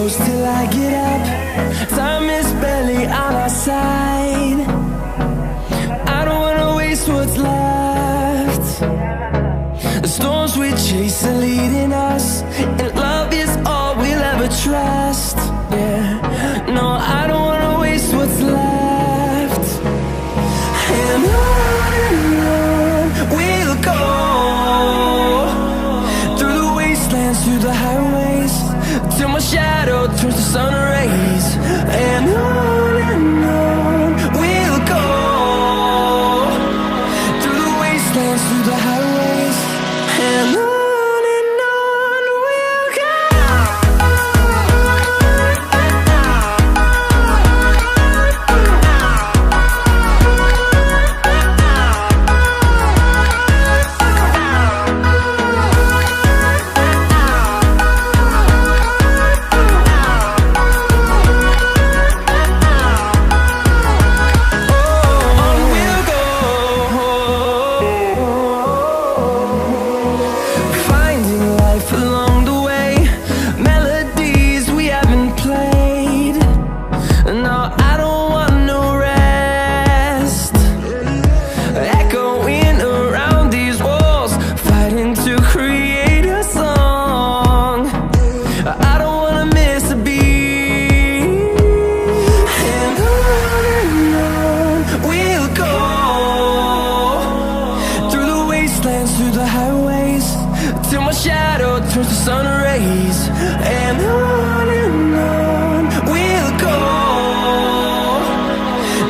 close till I get up. Time is barely on our side. I don't wanna waste what's left. The storms we chase are leading us, and love is all we'll ever trust. Yeah, no, I don't wanna waste what's left. And on we'll go, through the wastelands, through the highways, till my shadow turns to sun rays. And on we'll go, through the wastelands, through the highways, and on we'll go. Through the highways, till my shadow turns to sun rays. And on we'll go,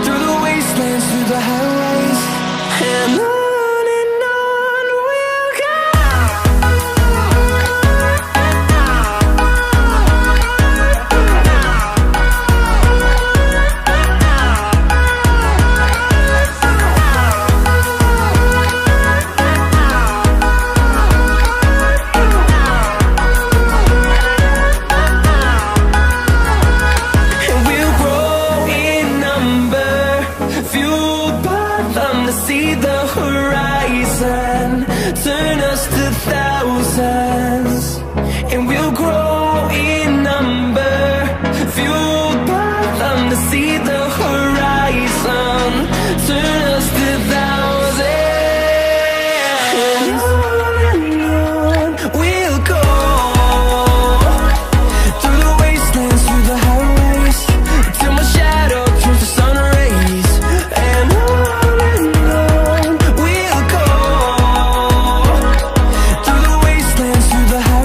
through the wastelands, through the highways, and on we'll go. See the horizon, turn us to thousands, and we'll grow in number, fueled by them. To see the horizon, turn us to thousands, and on we'll go, through the wastelands, through the highways, till my shadow turns to sun rays. And we'll go, through the wastelands, through the highways.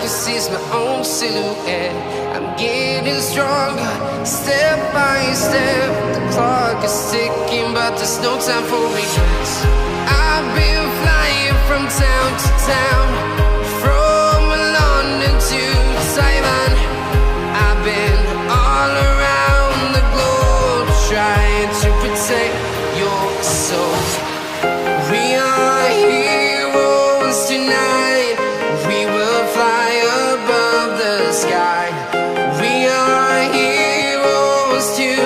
can seize my own silhouette. I'm getting stronger, step by step. The clock is ticking, but there's no time for regrets. I've been flying from town to town, from London to Taiwan. I've been all around the globe, trying to protect your soul. We are heroes tonight. We will fly above the sky. We are heroes tonight.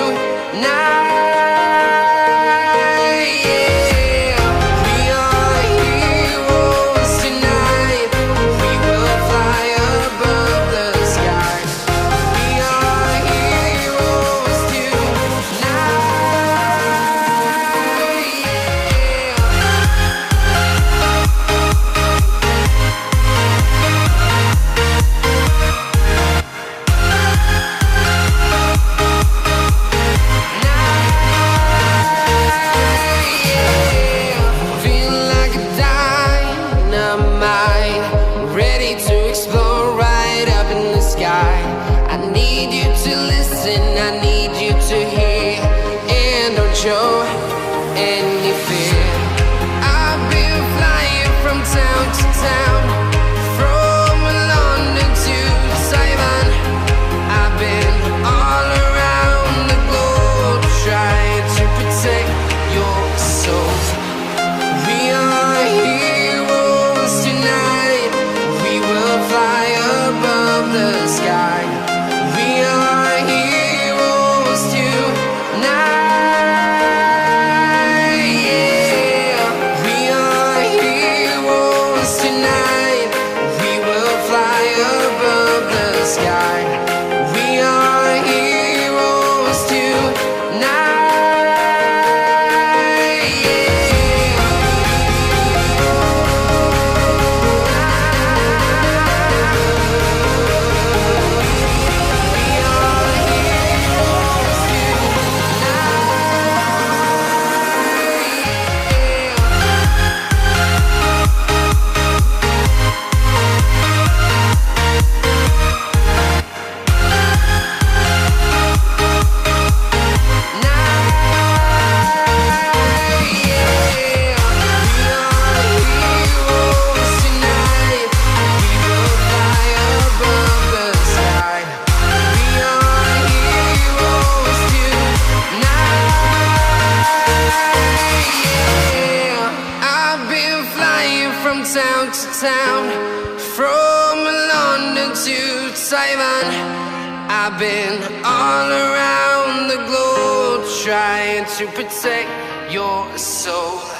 Show any fear. I've been flying from town to town, from London to Taiwan. I've been all around the globe, trying to protect your soul. We are heroes tonight. We will fly above the sky. We are heroes tonight. Town to town, from London to Taiwan. I've been all around the globe, trying to protect your soul.